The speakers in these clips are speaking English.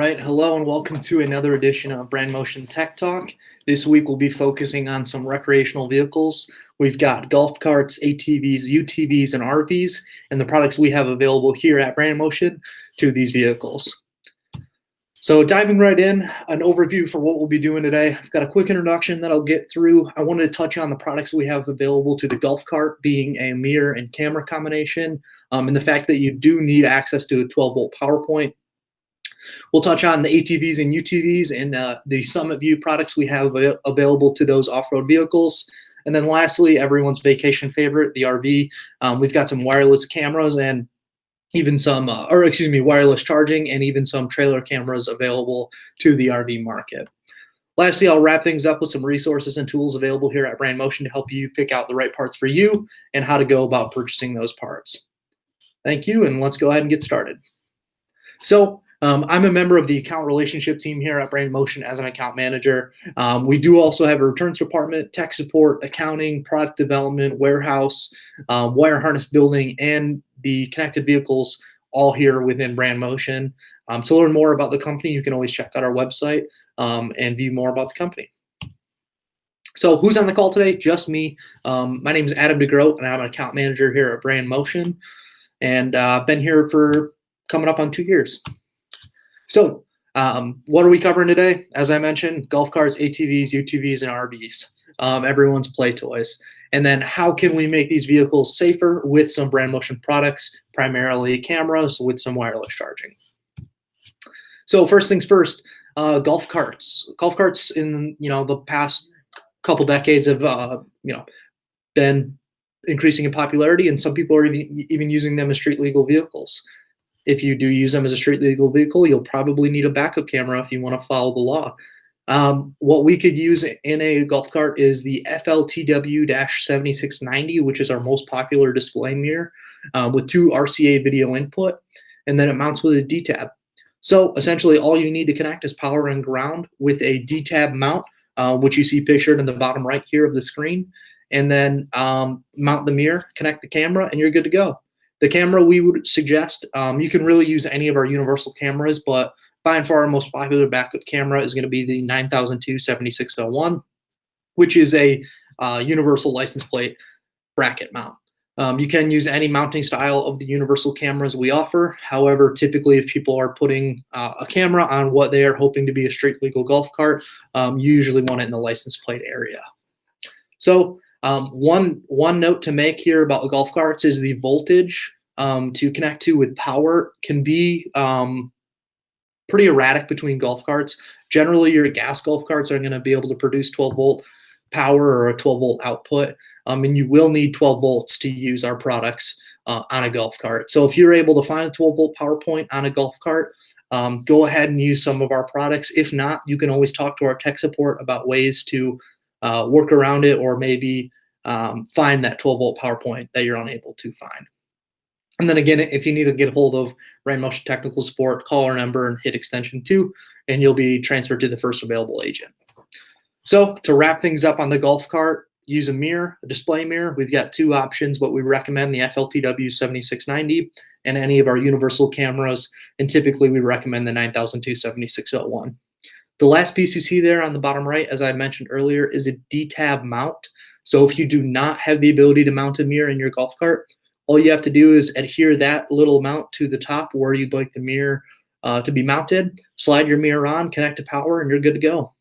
right, hello and welcome to another edition of Brandmotion Tech Talk. This week we'll be focusing on some recreational vehicles. We've got golf carts, ATVs, UTVs, and RVs, and the products we have available here at Brandmotion to these vehicles. So diving right in, an overview for what we'll be doing today. I've got a quick introduction that I'll get through. I wanted to touch on the products we have available to the golf cart, being a mirror and camera combination, and the fact that you do need access to a 12-volt power point. We'll touch on the ATVs and UTVs and the Summit View products we have available to those off-road vehicles. And then lastly, everyone's vacation favorite, the RV. We've got some wireless cameras and even some, wireless charging and even some trailer cameras available to the RV market. Lastly, I'll wrap things up with some resources and tools available here at Brandmotion to help you pick out the right parts for you and how to go about purchasing those parts. Thank you, and let's go ahead and get started. So, I'm a member of the account relationship team here at Brandmotion as an account manager. We do also have a returns department, tech support, accounting, product development, warehouse, wire harness building, and the connected vehicles all here within Brandmotion. To learn more about the company, you can always check out our website and view more about the company. So who's on the call today? Just me. My name is Adam DeGro, and I'm an account manager here at Brandmotion, and I've been here for coming up on 2 years. So what are we covering today? As I mentioned, golf carts, ATVs, UTVs, and RVs, everyone's play toys. And then how can we make these vehicles safer with some Brandmotion products, primarily cameras with some wireless charging. So first things first, golf carts. Golf carts in the past couple decades have been increasing in popularity, and some people are even using them as street legal vehicles. If you do use them as a street legal vehicle, you'll probably need a backup camera if you want to follow the law. What we could use in a golf cart is the FLTW-7690, which is our most popular display mirror with 2 RCA video input, and then it mounts with a D-tab. So essentially all you need to connect is power and ground with a D-tab mount, which you see pictured in the bottom right here of the screen, and then mount the mirror, connect the camera, and you're good to go. The camera we would suggest, you can really use any of our universal cameras, but by and far our most popular backup camera is going to be the 9002-7601, which is a universal license plate bracket mount. You can use any mounting style of the universal cameras we offer. However, typically if people are putting a camera on what they are hoping to be a street legal golf cart, you usually want it in the license plate area. So one note to make here about golf carts is the voltage to connect to with power can be pretty erratic between golf carts. Generally, your gas golf carts are going to be able to produce 12-volt power or a 12-volt output, and you will need 12 volts to use our products on a golf cart. So if you're able to find a 12-volt power point on a golf cart, go ahead and use some of our products. If not, you can always talk to our tech support about ways to work around it, or maybe find that 12-volt power point that you're unable to find. And then again, if you need to get a hold of Brandmotion technical support, call our number and hit extension 2, and you'll be transferred to the first available agent. So to wrap things up on the golf cart, use a mirror, a display mirror. We've got 2 options, but we recommend the FLTW-7690 and any of our universal cameras, and typically we recommend the 9002-7601. The last piece you see there on the bottom right, as I mentioned earlier, is a D-tab mount. So if you do not have the ability to mount a mirror in your golf cart, all you have to do is adhere that little mount to the top where you'd like the mirror to be mounted, slide your mirror on, connect to power, and you're good to go.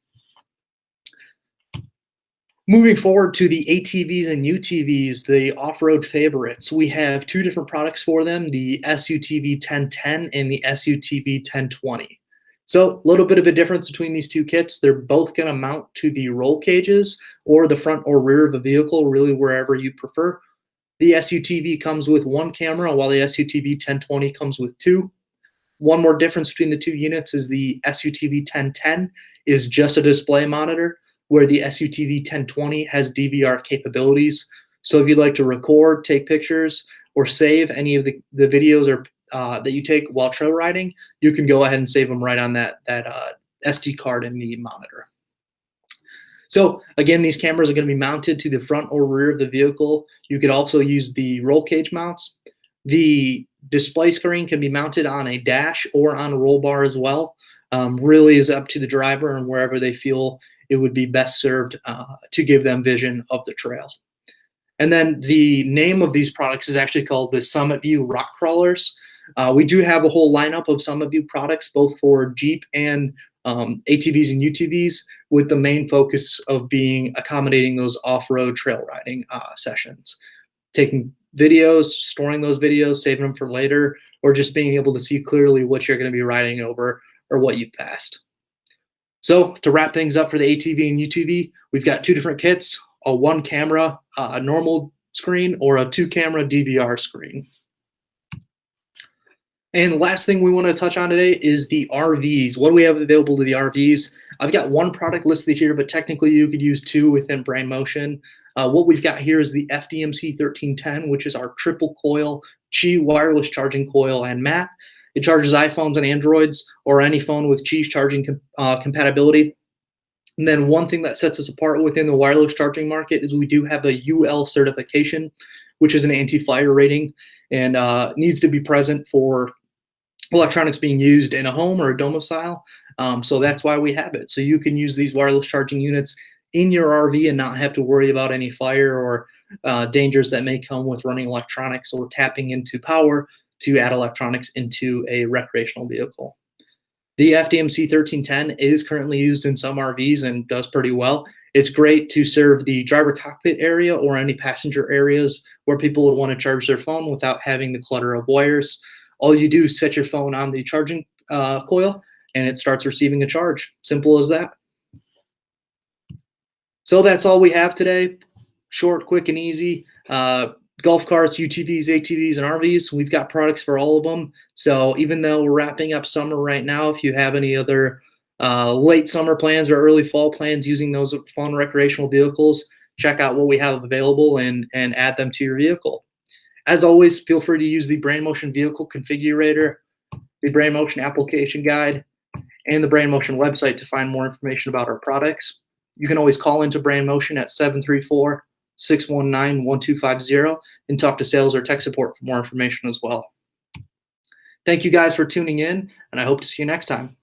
Moving forward to the ATVs and UTVs, the off-road favorites, we have 2 different products for them, the SUTV 1010 and the SUTV 1020. So a little bit of a difference between these 2 kits. They're both going to mount to the roll cages or the front or rear of a vehicle, really wherever you prefer. The SUTV comes with 1 camera, while the SUTV 1020 comes with 2. One more difference between the 2 units is the SUTV 1010 is just a display monitor, where the SUTV 1020 has DVR capabilities. So if you'd like to record, take pictures, or save any of the videos or that you take while trail riding, you can go ahead and save them right on that SD card in the monitor. So again, these cameras are going to be mounted to the front or rear of the vehicle. You could also use the roll cage mounts. The display screen can be mounted on a dash or on a roll bar as well. really is up to the driver and wherever they feel it would be best served to give them vision of the trail. And then the name of these products is actually called the Summit View Rock Crawlers. We do have a whole lineup of Summit View products, both for Jeep and ATVs and UTVs, with the main focus of being accommodating those off-road trail riding sessions. Taking videos, storing those videos, saving them for later, or just being able to see clearly what you're going to be riding over or what you've passed. So to wrap things up for the ATV and UTV, we've got two different kits, a one camera normal screen or a two camera DVR screen. And the last thing we want to touch on today is the RVs. What do we have available to the RVs? I've got one product listed here, but technically you could use two within Brandmotion. What we've got here is the FDMC 1310, which is our triple coil Qi wireless charging coil and mat. It charges iPhones and Androids or any phone with Qi charging compatibility. And then one thing that sets us apart within the wireless charging market is we do have a UL certification, which is an anti-fire rating and needs to be present for electronics being used in a home or a domicile. So that's why we have it. So you can use these wireless charging units in your RV and not have to worry about any fire or dangers that may come with running electronics or tapping into power to add electronics into a recreational vehicle. The FDMC 1310 is currently used in some RVs and does pretty well. It's great to serve the driver cockpit area or any passenger areas where people would want to charge their phone without having the clutter of wires. All you do is set your phone on the charging coil and it starts receiving a charge. Simple as that. So that's all we have today. Short, quick, and easy. Golf carts, UTVs, ATVs, and RVs. We've got products for all of them. So even though we're wrapping up summer right now, if you have any other late summer plans or early fall plans using those fun recreational vehicles, check out what we have available and add them to your vehicle. As always, feel free to use the Brandmotion Vehicle Configurator, the Brandmotion Application Guide, and the Brandmotion website to find more information about our products. You can always call into Brandmotion at 734-619-1250 and talk to sales or tech support for more information as well. Thank you guys for tuning in, and I hope to see you next time.